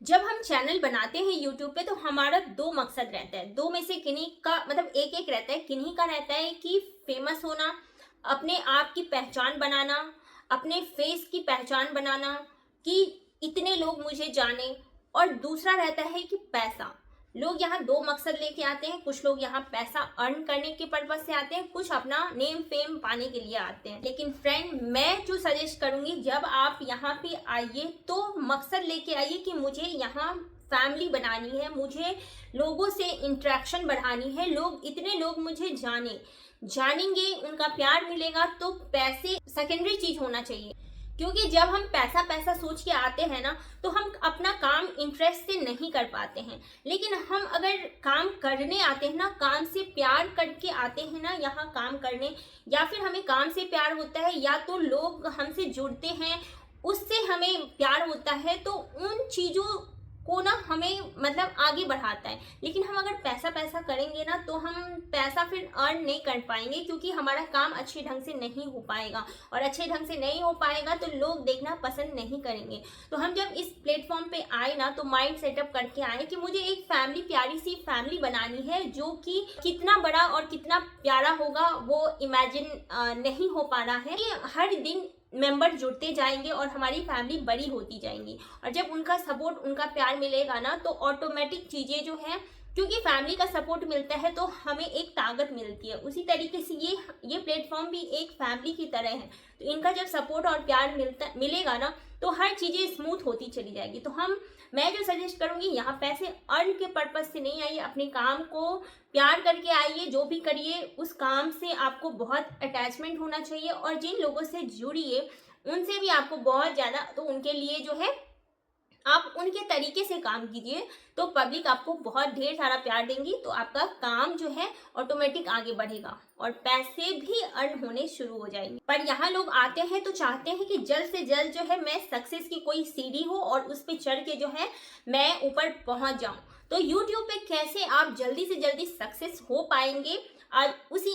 जब हम चैनल बनाते हैं यूट्यूब पे तो हमारा दो मकसद रहता है। दो में से किन्हीं का मतलब एक एक रहता है। किन्हीं का रहता है कि फेमस होना, अपने आप की पहचान बनाना, अपने फेस की पहचान बनाना, कि इतने लोग मुझे जाने। और दूसरा रहता है कि पैसा। लोग यहाँ दो मकसद लेके आते हैं। कुछ लोग यहाँ पैसा अर्न करने के पर्पज से आते हैं, कुछ अपना नेम फेम पाने के लिए आते हैं। लेकिन फ्रेंड, मैं जो सजेस्ट करूंगी, जब आप यहाँ पे आइए तो मकसद लेके आइए कि मुझे यहाँ फैमिली बनानी है, मुझे लोगों से इंटरेक्शन बढ़ानी है, इतने लोग मुझे जानेंगे, उनका प्यार मिलेगा। तो पैसे सेकेंडरी चीज होना चाहिए। क्योंकि जब हम पैसा पैसा सोच के आते हैं ना, तो हम अपना काम इंटरेस्ट से नहीं कर पाते हैं। लेकिन हम अगर काम करने आते हैं ना, काम से प्यार करके आते हैं ना यहाँ काम करने, या फिर हमें काम से प्यार होता है, या तो लोग हमसे जुड़ते हैं उससे हमें प्यार होता है, तो उन चीज़ों को ना हमें मतलब आगे बढ़ाता है। लेकिन हम अगर पैसा पैसा करेंगे ना, तो हम पैसा फिर अर्न नहीं कर पाएंगे, क्योंकि हमारा काम अच्छे ढंग से नहीं हो पाएगा। और अच्छे ढंग से नहीं हो पाएगा तो लोग देखना पसंद नहीं करेंगे। तो हम जब इस प्लेटफॉर्म पे आए ना, तो माइंड सेटअप करके आए कि मुझे एक फैमिली, प्यारी सी फैमिली बनानी है, जो कि कितना बड़ा और कितना प्यारा होगा वो इमेजिन नहीं हो पा रहा है। कि हर दिन मेंबर जुड़ते जाएंगे और हमारी फैमिली बड़ी होती जाएंगी। और जब उनका सपोर्ट, उनका प्यार मिलेगा ना, तो ऑटोमेटिक चीज़ें जो हैं, क्योंकि फैमिली का सपोर्ट मिलता है तो हमें एक ताकत मिलती है। उसी तरीके से ये प्लेटफॉर्म भी एक फैमिली की तरह है। तो इनका जब सपोर्ट और प्यार मिलेगा ना, तो हर चीज़ें स्मूथ होती चली जाएगी। तो मैं जो सजेस्ट करूँगी, यहाँ पैसे अर्न के पर्पज से नहीं आइए, अपने काम को प्यार करके आइए। जो भी करिए उस काम से आपको बहुत अटैचमेंट होना चाहिए, और जिन लोगों से जुड़िए उनसे भी आपको बहुत ज़्यादा, तो उनके लिए जो है आप उनके तरीके से काम कीजिए, तो पब्लिक आपको बहुत ढेर सारा प्यार देंगी। तो आपका काम जो है ऑटोमेटिक आगे बढ़ेगा और पैसे भी अर्न होने शुरू हो जाएंगे। पर यहाँ लोग आते हैं तो चाहते हैं कि जल्द से जल्द जो है मैं सक्सेस की कोई सीढ़ी हो और उस पर चढ़ के जो है मैं ऊपर पहुंच जाऊं। तो यूट्यूब पे कैसे आप जल्दी से जल्दी सक्सेस हो पाएंगे, आज उसी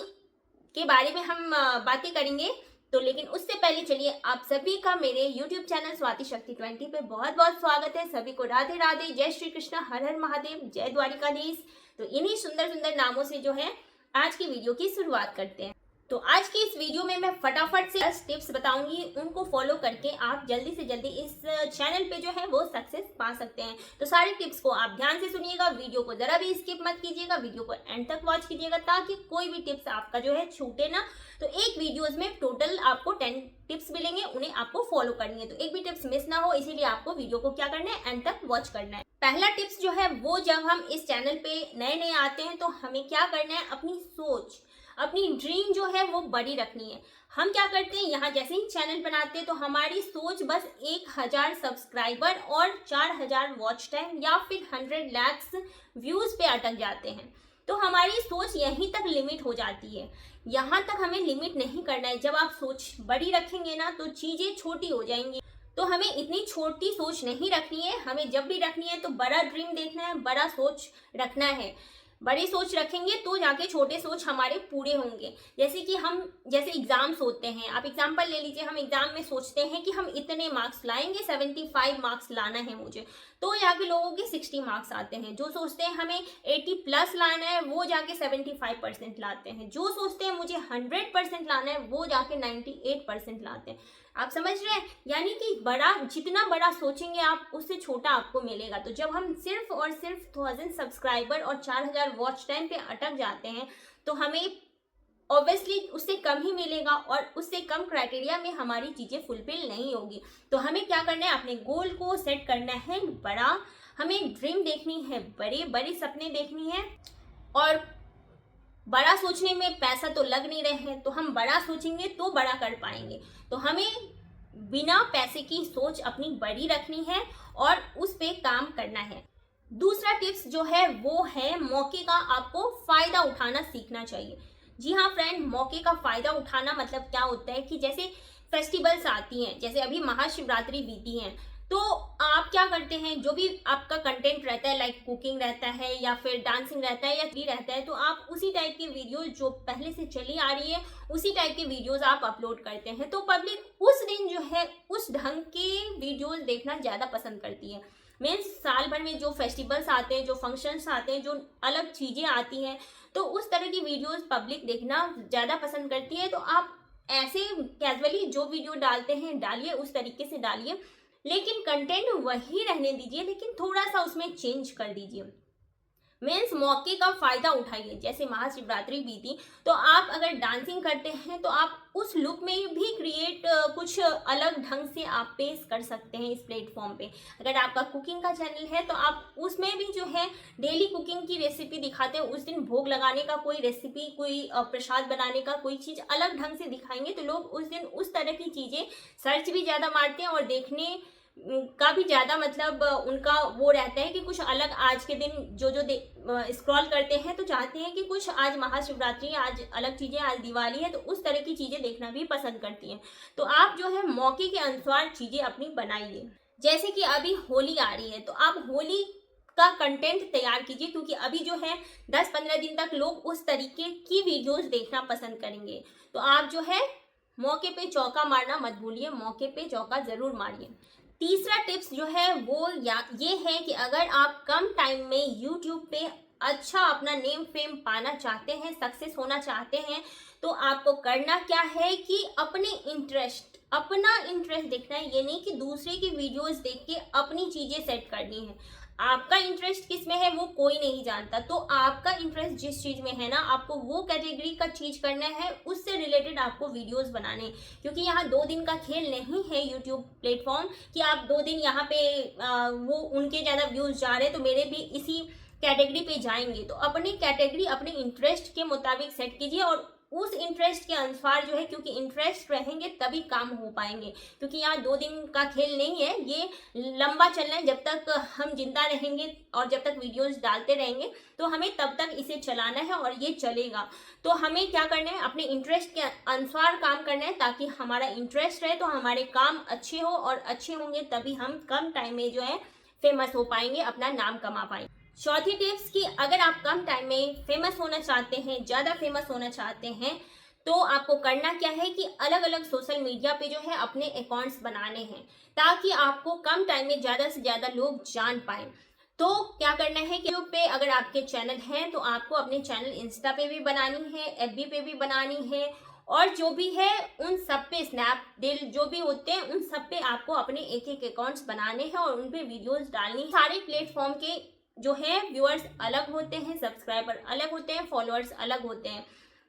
के बारे में हम बातें करेंगे। तो लेकिन उससे पहले चलिए, आप सभी का मेरे YouTube चैनल स्वाति शक्ति 20 पे बहुत बहुत स्वागत है। सभी को राधे राधे, जय श्री कृष्ण, हर हर महादेव, जय द्वारिकाधीश। तो इन्हीं सुंदर सुंदर नामों से जो है आज की वीडियो की शुरुआत करते हैं। तो आज की इस वीडियो में मैं फटाफट से 10 टिप्स बताऊंगी, उनको फॉलो करके आप जल्दी से जल्दी इस चैनल पे जो है वो सक्सेस पा सकते हैं। तो सारे टिप्स को आप ध्यान से सुनिएगा, वीडियो को जरा भी स्किप मत कीजिएगा, वीडियो को एंड तक वॉच कीजिएगा, ताकि कोई भी टिप्स आपका जो है छूटे ना। तो एक वीडियोज में टोटल आपको 10 टिप्स मिलेंगे, उन्हें आपको फॉलो करनी है। तो एक भी टिप्स मिस ना हो, इसीलिए आपको वीडियो को क्या करना है, एंड तक वॉच करना है। पहला टिप्स जो है वो, जब हम इस चैनल पे नए नए आते हैं तो हमें क्या करना है, अपनी सोच, अपनी ड्रीम जो है वो बड़ी रखनी है। हम क्या करते हैं, यहाँ जैसे ही चैनल बनाते हैं तो हमारी सोच बस 1000 सब्सक्राइबर और 4000 वॉच टाइम या फिर 100 लाख व्यूज पे अटक जाते हैं। तो हमारी सोच यहीं तक लिमिट हो जाती है, यहाँ तक हमें लिमिट नहीं करना है। जब आप सोच बड़ी रखेंगे ना, तो चीज़ें छोटी हो जाएंगी। तो हमें इतनी छोटी सोच नहीं रखनी है, हमें जब भी रखनी है तो बड़ा ड्रीम देखना है, बड़ा सोच रखना है। बड़ी सोच रखेंगे तो जाके छोटे सोच हमारे पूरे होंगे। जैसे एग्जाम्स होते हैं, आप एग्जाम्पल ले लीजिए। हम एग्जाम में सोचते हैं कि हम इतने मार्क्स लाएंगे, 75 मार्क्स लाना है मुझे, तो यहाँ के लोगों के 60 मार्क्स आते हैं। जो सोचते हैं हमें 80+ लाना है, वो जाके 75% लाते हैं। जो सोचते हैं मुझे 100% लाना है, वो जाके 98% लाते हैं। आप समझ रहे हैं, यानी कि जितना बड़ा सोचेंगे आप, उससे छोटा आपको मिलेगा। तो जब हम सिर्फ और सिर्फ 1000 सब्सक्राइबर और 4000 वॉच टाइम पे अटक जाते हैं, तो हमें ऑब्वियसली उससे कम ही मिलेगा, और उससे कम क्राइटेरिया में हमारी चीज़ें फुलफिल नहीं होगी। तो हमें क्या करना है, अपने गोल को सेट करना है बड़ा, हमें ड्रीम देखनी है, बड़े बड़े सपने देखनी है। और बड़ा सोचने में पैसा तो लग नहीं रहे हैं, तो हम बड़ा सोचेंगे तो बड़ा कर पाएंगे। तो हमें बिना पैसे की सोच अपनी बड़ी रखनी है और उस पे काम करना है। दूसरा टिप्स जो है वो है, मौके का आपको फायदा उठाना सीखना चाहिए। जी हाँ फ्रेंड, मौके का फायदा उठाना मतलब क्या होता है कि जैसे फेस्टिवल्स आती हैं, जैसे अभी महाशिवरात्रि बीती है, तो आप क्या करते हैं, जो भी आपका कंटेंट रहता है, लाइक कुकिंग रहता है या फिर डांसिंग रहता है या फ्री रहता है, तो आप उसी टाइप की वीडियो जो पहले से चली आ रही है, उसी टाइप की वीडियोस आप अपलोड करते हैं। तो पब्लिक उस दिन जो है उस ढंग के वीडियोस देखना ज़्यादा पसंद करती है। मीन्स साल भर में जो फेस्टिवल्स आते हैं, जो फंक्शंस आते हैं, जो अलग चीज़ें आती हैं, तो उस तरह की वीडियोस पब्लिक देखना ज़्यादा पसंद करती है। तो आप ऐसे कैजुअली जो वीडियो डालते हैं डालिए, उस तरीके से डालिए, लेकिन कंटेंट वही रहने दीजिए, लेकिन थोड़ा सा उसमें चेंज कर दीजिए। मीन्स मौके का फायदा उठाइए। जैसे महाशिवरात्रि बीती, तो आप अगर डांसिंग करते हैं तो आप उस लुक में भी क्रिएट कुछ अलग ढंग से आप पेश कर सकते हैं इस प्लेटफॉर्म पे। अगर आपका कुकिंग का चैनल है तो आप उसमें भी जो है डेली कुकिंग की रेसिपी दिखाते हैं। उस दिन भोग लगाने का कोई रेसिपी, कोई प्रसाद बनाने का कोई चीज़ अलग ढंग से दिखाएंगे तो लोग उस दिन उस तरह की चीज़ें सर्च भी ज़्यादा मारते हैं और देखने का भी ज़्यादा मतलब उनका वो रहता है कि कुछ अलग आज के दिन जो स्क्रॉल करते हैं तो चाहते हैं कि कुछ आज महाशिवरात्रि, आज अलग चीज़ें, आज दिवाली है, तो उस तरह की चीज़ें देखना भी पसंद करती हैं। तो आप जो है मौके के अनुसार चीज़ें अपनी बनाइए। जैसे कि अभी होली आ रही है तो आप होली का कंटेंट तैयार कीजिए, क्योंकि अभी जो है 10-15 दिन तक लोग उस तरीके की वीडियोस देखना पसंद करेंगे। तो आप जो है मौके पे चौका मारना मत भूलिए, मौके पे चौका ज़रूर मारिए। तीसरा टिप्स जो है वो ये है कि अगर आप कम टाइम में यूट्यूब पे अच्छा अपना नेम फेम पाना चाहते हैं, सक्सेस होना चाहते हैं, तो आपको करना क्या है कि अपना इंटरेस्ट देखना है। ये नहीं कि दूसरे की वीडियोस देख के अपनी चीज़ें सेट करनी है। आपका इंटरेस्ट किस में है वो कोई नहीं जानता, तो आपका इंटरेस्ट जिस चीज़ में है ना, आपको वो कैटेगरी का चीज़ करना है, उससे रिलेटेड आपको वीडियोस बनाने। क्योंकि यहाँ 2 दिन का खेल नहीं है यूट्यूब प्लेटफॉर्म कि आप 2 दिन यहाँ पे वो उनके ज़्यादा व्यूज़ जा रहे हैं तो मेरे भी इसी कैटेगरी पे जाएंगे। तो अपनी कैटेगरी अपने इंटरेस्ट के मुताबिक सेट कीजिए और उस इंटरेस्ट के अनुसार जो है, क्योंकि इंटरेस्ट रहेंगे तभी काम हो पाएंगे। क्योंकि यहाँ 2 दिन का खेल नहीं है, ये लंबा चलना है। जब तक हम जिंदा रहेंगे और जब तक वीडियोस डालते रहेंगे तो हमें तब तक इसे चलाना है और ये चलेगा। तो हमें क्या करना है, अपने इंटरेस्ट के अनुसार काम करना है, ताकि हमारा इंटरेस्ट रहे तो हमारे काम अच्छे हो, और अच्छे होंगे तभी हम कम टाइम में जो है फेमस हो पाएंगे, अपना नाम कमा पाएंगे। चौथी टिप्स कि अगर आप कम टाइम में फेमस होना चाहते हैं, ज़्यादा फेमस होना चाहते हैं, तो आपको करना क्या है कि अलग अलग सोशल मीडिया पे जो है अपने अकाउंट्स बनाने हैं, ताकि आपको कम टाइम में ज़्यादा से ज़्यादा लोग जान पाएं। तो क्या करना है कि यूट्यूब पे अगर आपके चैनल हैं तो आपको अपने चैनल इंस्टा पे भी बनानी है, एफबी पे भी बनानी है, और जो भी है उन सब पे, स्नैपडील जो भी होते हैं उन सब पे आपको अपने एक एक अकाउंट्स बनाने हैं और उन पे वीडियोस डालनी है। सारे प्लेटफॉर्म के जो है व्यूअर्स अलग होते हैं, सब्सक्राइबर अलग होते हैं, फॉलोअर्स अलग होते हैं।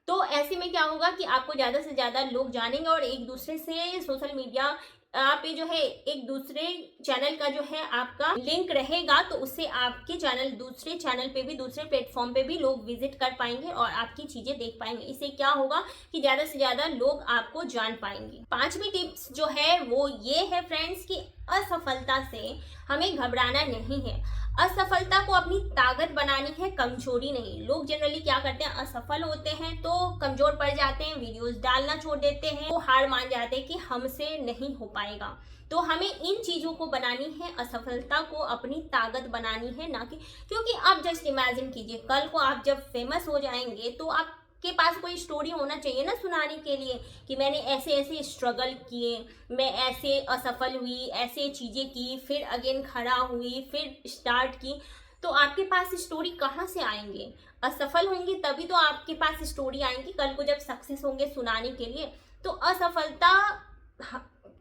तो ऐसे में क्या होगा कि आपको ज़्यादा से ज़्यादा लोग जानेंगे और एक दूसरे से सोशल मीडिया पे जो है एक दूसरे चैनल का जो है आपका लिंक रहेगा, तो उससे आपके चैनल दूसरे चैनल पे भी, दूसरे प्लेटफॉर्म पे भी लोग विजिट कर पाएंगे और आपकी चीज़ें देख पाएंगे। इससे क्या होगा कि ज़्यादा से ज़्यादा लोग आपको जान पाएंगे। 5वीं टिप्स जो है वो ये है फ्रेंड्स कि असफलता से हमें घबराना नहीं है। असफलता को अपनी ताकत बनानी है, कमजोरी नहीं। लोग जनरली क्या करते हैं, असफल होते हैं तो कमजोर पड़ जाते हैं, वीडियोस डालना छोड़ देते हैं, वो हार मान जाते हैं कि हमसे नहीं हो पाएगा। तो हमें इन चीज़ों को बनानी है, असफलता को अपनी ताकत बनानी है, ना कि, क्योंकि आप जस्ट इमेजिन कीजिए कल को आप जब फेमस हो जाएंगे तो आप के पास कोई स्टोरी होना चाहिए ना सुनाने के लिए कि मैंने ऐसे ऐसे स्ट्रगल किए, मैं ऐसे असफल हुई, ऐसे चीज़ें की, फिर अगेन खड़ा हुई, फिर स्टार्ट की। तो आपके पास स्टोरी कहाँ से आएंगे? असफल होंगे तभी तो आपके पास स्टोरी आएंगी कल को जब सक्सेस होंगे सुनाने के लिए। तो असफलता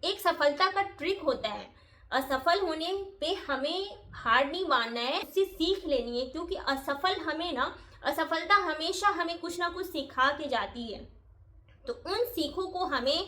एक सफलता का ट्रिक होता है। असफल होने पे हमें हार नहीं मानना है, उससे सीख लेनी है, क्योंकि असफलता हमेशा हमें कुछ ना कुछ सिखा के जाती है। तो उन सीखों को हमें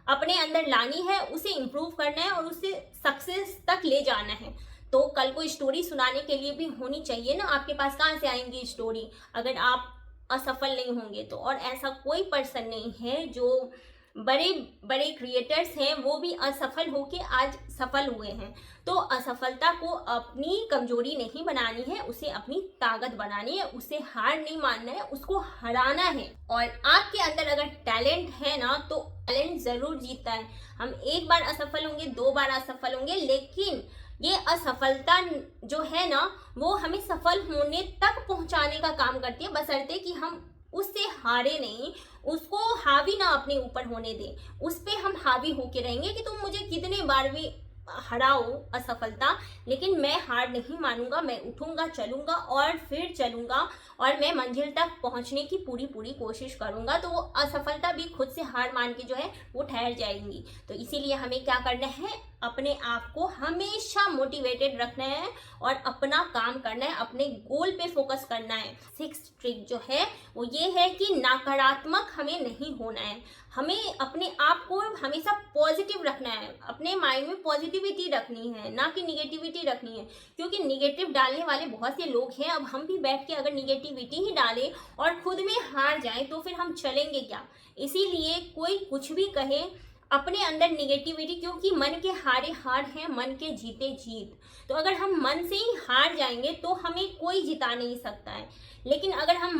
अपने अंदर लानी है, उसे इम्प्रूव करना है और उसे सक्सेस तक ले जाना है। तो कल को स्टोरी सुनाने के लिए भी होनी चाहिए ना, आपके पास कहाँ से आएंगी स्टोरी अगर आप असफल नहीं होंगे तो। और ऐसा कोई पर्सन नहीं है, जो बड़े बड़े क्रिएटर्स हैं वो भी असफल होके आज सफल हुए हैं। तो असफलता को अपनी कमजोरी नहीं बनानी है, उसे अपनी ताकत बनानी है, उसे हार नहीं मानना है, उसको हराना है। और आपके अंदर अगर टैलेंट है ना तो टैलेंट जरूर जीतता है। हम एक बार असफल होंगे, 2 बार असफल होंगे, लेकिन ये असफलता जो है ना वो हमें सफल होने तक पहुंचाने का काम करती है, बशर्ते कि हम उससे हारे नहीं, उसको हावी ना अपने ऊपर होने दें। उस पे हम हावी होके रहेंगे कि तुम मुझे कितने बार भी हराओ असफलता, लेकिन मैं हार नहीं मानूंगा, मैं उठूंगा, चलूंगा और फिर चलूंगा और मैं मंजिल तक पहुंचने की पूरी पूरी कोशिश करूंगा। तो वो असफलता भी खुद से हार मान के जो है वो ठहर जाएंगी। तो इसीलिए हमें क्या करना है, अपने आप को हमेशा मोटिवेटेड रखना है और अपना काम करना है, अपने गोल पे फोकस करना है। 6th ट्रिक जो है वो ये है कि नकारात्मक हमें नहीं होना है, हमें अपने आप को हमेशा पॉजिटिव रखना है, अपने माइंड में पॉजिटिविटी रखनी है, ना कि निगेटिविटी रखनी है। क्योंकि निगेटिव डालने वाले बहुत से लोग हैं। अब हम भी बैठ के अगर निगेटिविटी ही डालें और खुद में हार जाएं तो फिर हम चलेंगे क्या। इसीलिए कोई कुछ भी कहे, अपने अंदर निगेटिविटी, क्योंकि मन के हारे हार हैं, मन के जीते जीत। तो अगर हम मन से ही हार जाएंगे तो हमें कोई जिता नहीं सकता है। लेकिन अगर हम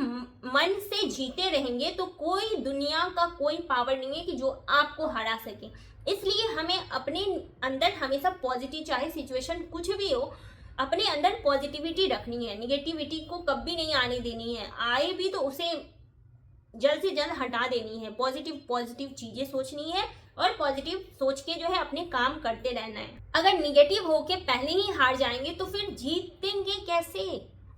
मन से जीते रहेंगे तो कोई दुनिया का कोई पावर नहीं है कि जो आपको हरा सके। इसलिए हमें अपने अंदर हमेशा पॉजिटिव, चाहे सिचुएशन कुछ भी हो, अपने अंदर पॉजिटिविटी रखनी है, निगेटिविटी को कभी नहीं आने देनी है। आए भी तो उसे जल्द से जल्द हटा देनी है, पॉजिटिव पॉजिटिव चीजें सोचनी है और पॉजिटिव सोच के जो है अपने काम करते रहना है। अगर निगेटिव होके पहले ही हार जाएंगे तो फिर जीतेंगे कैसे।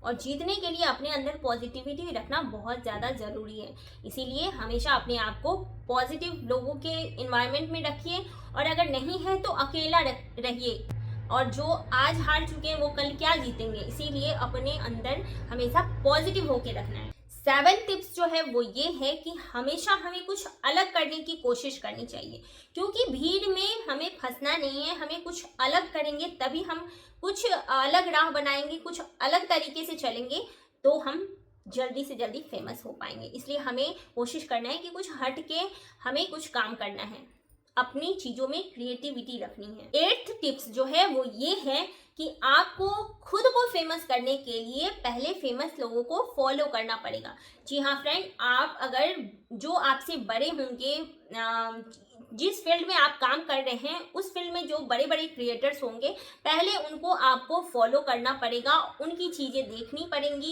और जीतने के लिए अपने अंदर पॉजिटिविटी रखना बहुत ज़्यादा ज़रूरी है। इसीलिए हमेशा अपने आप को पॉजिटिव लोगों के इन्वायरमेंट में रखिए, और अगर नहीं है तो अकेला रहिए। और जो आज हार चुके हैं वो कल क्या जीतेंगे। इसीलिए अपने अंदर हमेशा पॉजिटिव होके रखना है। 7 टिप्स जो है वो ये है कि हमेशा हमें कुछ अलग करने की कोशिश करनी चाहिए, क्योंकि भीड़ में हमें फंसना नहीं है। हमें कुछ अलग करेंगे तभी हम कुछ अलग राह बनाएंगे, कुछ अलग तरीके से चलेंगे तो हम जल्दी से जल्दी फेमस हो पाएंगे। इसलिए हमें कोशिश करना है कि कुछ हट के हमें कुछ काम करना है, अपनी चीजों में क्रिएटिविटी रखनी है। 8th टिप्स जो है वो ये है कि आपको खुद को फेमस करने के लिए पहले फेमस लोगों को फॉलो करना पड़ेगा। जी हाँ फ्रेंड, आप अगर जो आपसे बड़े होंगे, जिस फील्ड में आप काम कर रहे हैं उस फील्ड में जो बड़े बड़े क्रिएटर्स होंगे, पहले उनको आपको फॉलो करना पड़ेगा, उनकी चीज़ें देखनी पड़ेंगी,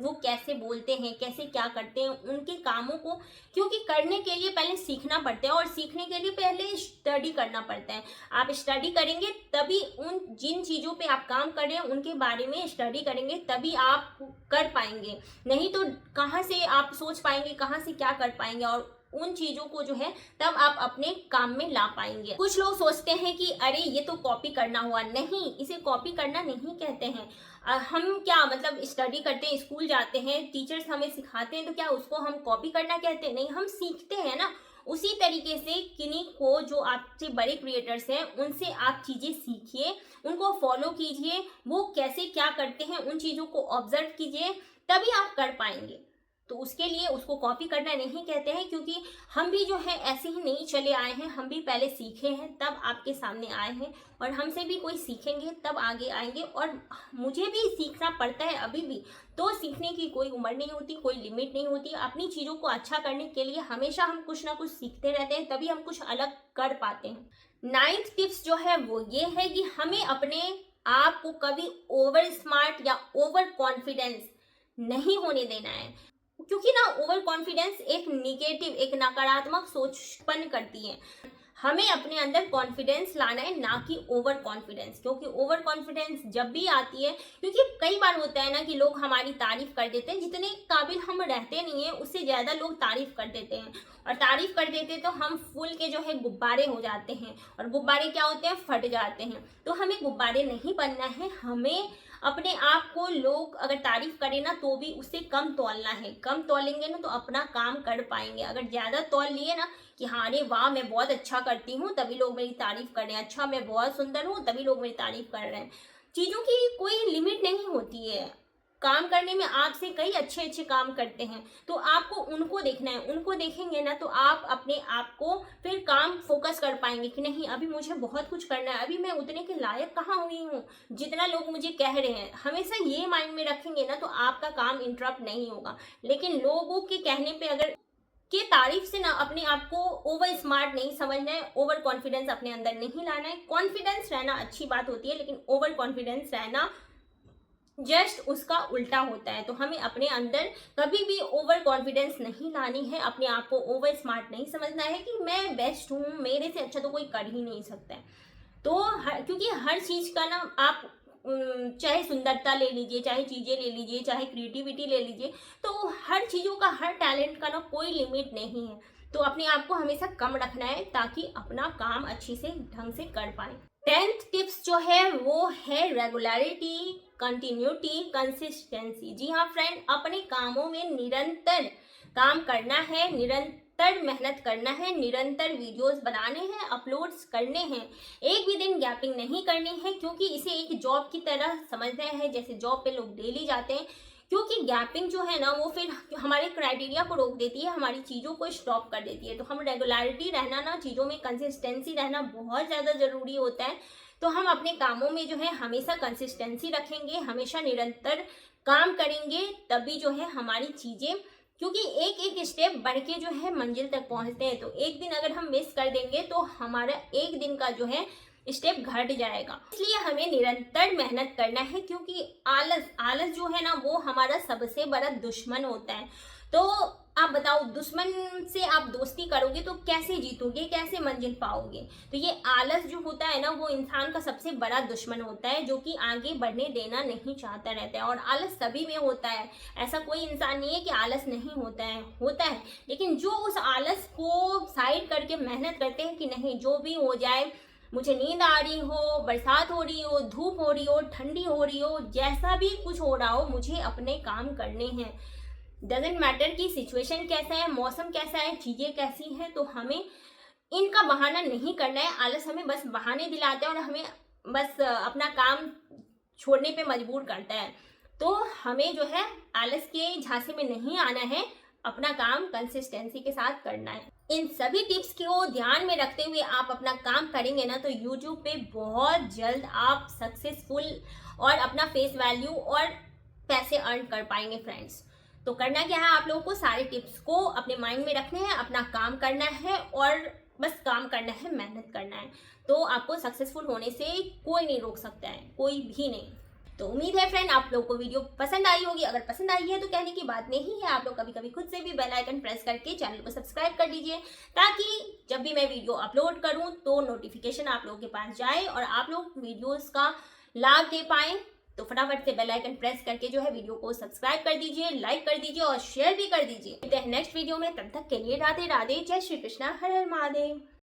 वो कैसे बोलते हैं, कैसे क्या करते हैं, उनके कामों को, क्योंकि करने के लिए पहले सीखना पड़ता है और सीखने के लिए पहले स्टडी करना पड़ता है। आप स्टडी करेंगे तभी उन जिन चीज़ों पे आप काम कर रहे हैं उनके बारे में स्टडी करेंगे तभी आप कर पाएंगे। नहीं तो कहाँ से आप सोच पाएंगे, कहाँ से क्या कर पाएंगे, और उन चीजों को जो है तब आप अपने काम में ला पाएंगे। कुछ लोग सोचते हैं कि अरे ये तो कॉपी करना हुआ, नहीं, इसे कॉपी करना नहीं कहते हैं। हम क्या मतलब स्टडी करते हैं, स्कूल जाते हैं, टीचर्स हमें सिखाते हैं, तो क्या उसको हम कॉपी करना कहते हैं? नहीं, हम सीखते हैं ना। उसी तरीके से किन्हीं को, जो आपसे बड़े क्रिएटर्स हैं, उनसे आप चीज़ें सीखिए, उनको फॉलो कीजिए, वो कैसे क्या करते हैं उन चीज़ों को ऑब्जर्व कीजिए, तभी आप कर पाएंगे। तो उसके लिए उसको कॉपी करना नहीं कहते हैं, क्योंकि हम भी जो है ऐसे ही नहीं चले आए हैं, हम भी पहले सीखे हैं तब आपके सामने आए हैं, और हमसे भी कोई सीखेंगे तब आगे आएंगे। और मुझे भी सीखना पड़ता है अभी भी। तो सीखने की कोई उम्र नहीं होती, कोई लिमिट नहीं होती। अपनी चीज़ों को अच्छा करने के लिए हमेशा हम कुछ ना कुछ सीखते रहते हैं, तभी हम कुछ अलग कर पाते हैं। 9th टिप्स जो है वो ये है कि हमें अपने आप को कभी ओवर स्मार्ट या ओवर कॉन्फिडेंस नहीं होने देना है, क्योंकि ना ओवर कॉन्फिडेंस एक निगेटिव, एक नकारात्मक सोच उत्पन्न करती है। हमें अपने अंदर कॉन्फिडेंस लाना है, ना कि ओवर कॉन्फिडेंस। क्योंकि ओवर कॉन्फिडेंस जब भी आती है, क्योंकि कई बार होता है ना कि लोग हमारी तारीफ कर देते हैं, जितने काबिल हम रहते नहीं है उससे ज़्यादा लोग तारीफ कर देते हैं, और तारीफ कर देते तो हम फूल के जो है गुब्बारे हो जाते हैं, और गुब्बारे क्या होते हैं, फट जाते हैं। तो हमें गुब्बारे नहीं बनना है, हमें अपने आप को लोग अगर तारीफ करें ना तो भी उससे कम तौलना है। कम तौलेंगे ना तो अपना काम कर पाएंगे। अगर ज़्यादा तौल लिए ना कि हाँ अरे वाह मैं बहुत अच्छा करती हूँ तभी लोग मेरी तारीफ कर रहे हैं, अच्छा मैं बहुत सुंदर हूँ तभी लोग मेरी तारीफ कर रहे हैं, चीज़ों की कोई लिमिट नहीं होती है। काम करने में आपसे कई अच्छे अच्छे काम करते हैं, तो आपको उनको देखना है। उनको देखेंगे ना तो आप अपने आप को फिर काम फोकस कर पाएंगे कि नहीं अभी मुझे बहुत कुछ करना है, अभी मैं उतने के लायक कहाँ हुई हूँ जितना लोग मुझे कह रहे हैं। हमेशा ये माइंड में रखेंगे ना तो आपका काम इंटरप्ट नहीं होगा। लेकिन लोगों के कहने पे अगर के तारीफ से ना अपने आप को ओवर स्मार्ट नहीं समझना है, ओवर कॉन्फिडेंस अपने अंदर नहीं लाना है। कॉन्फिडेंस रहना अच्छी बात होती है, लेकिन ओवर कॉन्फिडेंस रहना जस्ट उसका उल्टा होता है। तो हमें अपने अंदर कभी भी ओवर कॉन्फिडेंस नहीं लानी है, अपने आप को ओवर स्मार्ट नहीं समझना है कि मैं बेस्ट हूँ, मेरे से अच्छा तो कोई कर ही नहीं सकता है। तो क्योंकि हर चीज का ना आप चाहे सुंदरता ले लीजिए, चाहे चीजें ले लीजिए, चाहे क्रिएटिविटी ले लीजिए, तो हर चीजों का, हर टैलेंट का ना कोई लिमिट नहीं है। तो अपने आप को हमेशा कम रखना है ताकि अपना काम अच्छे से ढंग से कर पाए। 10th टिप्स जो है वो है रेगुलरिटी, कंटिन्यूटी, कंसिस्टेंसी। जी हाँ फ्रेंड, अपने कामों में निरंतर काम करना है, निरंतर मेहनत करना है, निरंतर वीडियोस बनाने हैं, अपलोड्स करने हैं, एक भी दिन गैपिंग नहीं करनी है, क्योंकि इसे एक जॉब की तरह समझना है। जैसे जॉब पे लोग डेली जाते हैं, क्योंकि गैपिंग जो है ना वो फिर हमारे क्राइटेरिया को रोक देती है, हमारी चीज़ों को स्टॉप कर देती है। तो हम रेगुलरिटी रहना ना, चीज़ों में कंसिस्टेंसी रहना बहुत ज़्यादा ज़रूरी होता है। तो हम अपने कामों में जो है हमेशा कंसिस्टेंसी रखेंगे, हमेशा निरंतर काम करेंगे, तभी जो है हमारी चीज़ें, क्योंकि एक एक स्टेप बढ़ के जो है मंजिल तक पहुंचते हैं। तो एक दिन अगर हम मिस कर देंगे तो हमारा एक दिन का जो है स्टेप घट जाएगा। इसलिए हमें निरंतर मेहनत करना है, क्योंकि आलस आलस जो है ना वो हमारा सबसे बड़ा दुश्मन होता है। तो आप बताओ, दुश्मन से आप दोस्ती करोगे तो कैसे जीतोगे, कैसे मंजिल पाओगे? तो ये आलस जो होता है ना वो इंसान का सबसे बड़ा दुश्मन होता है, जो कि आगे बढ़ने देना नहीं चाहता रहता है। और आलस सभी में होता है, ऐसा कोई इंसान नहीं है कि आलस नहीं होता है, होता है। लेकिन जो उस आलस को साइड करके मेहनत करते हैं कि नहीं, जो भी हो जाए, मुझे नींद आ रही हो, बरसात हो रही हो, धूप हो रही हो, ठंडी हो रही हो, जैसा भी कुछ हो रहा हो, मुझे अपने काम करने हैं। डजेंट मैटर कि सिचुएशन कैसा है, मौसम कैसा है, चीज़ें कैसी हैं, तो हमें इनका बहाना नहीं करना है। आलस हमें बस बहाने दिलाता है और हमें बस अपना काम छोड़ने पे मजबूर करता है। तो हमें जो है आलस के झांसे में नहीं आना है, अपना काम कंसिस्टेंसी के साथ करना है। इन सभी टिप्स को ध्यान में रखते हुए आप अपना काम करेंगे ना, तो यूट्यूब पे बहुत जल्द आप सक्सेसफुल और अपना फेस वैल्यू और पैसे अर्न कर पाएंगे फ्रेंड्स। तो करना क्या है, आप लोगों को सारे टिप्स को अपने माइंड में रखने हैं, अपना काम करना है और बस काम करना है, मेहनत करना है। तो आपको सक्सेसफुल होने से कोई नहीं रोक सकता है, कोई भी नहीं। तो उम्मीद है फ्रेंड आप लोगों को वीडियो पसंद आई होगी। अगर पसंद आई है तो कहने की बात नहीं है, आप लोग कभी कभी खुद से भी बेल आइकन प्रेस करके चैनल को सब्सक्राइब कर लीजिए, ताकि जब भी मैं वीडियो अपलोड करूं तो नोटिफिकेशन आप लोगों के पास जाए और आप लोग वीडियोस का लाभ दे पाएं। तो फटाफट से बेल आइकन प्रेस करके जो है वीडियो को सब्सक्राइब कर दीजिए, लाइक कर दीजिए और शेयर भी कर दीजिए। नेक्स्ट वीडियो में, तब तक के लिए राधे राधे, जय श्री कृष्णा, हर हर महादेव।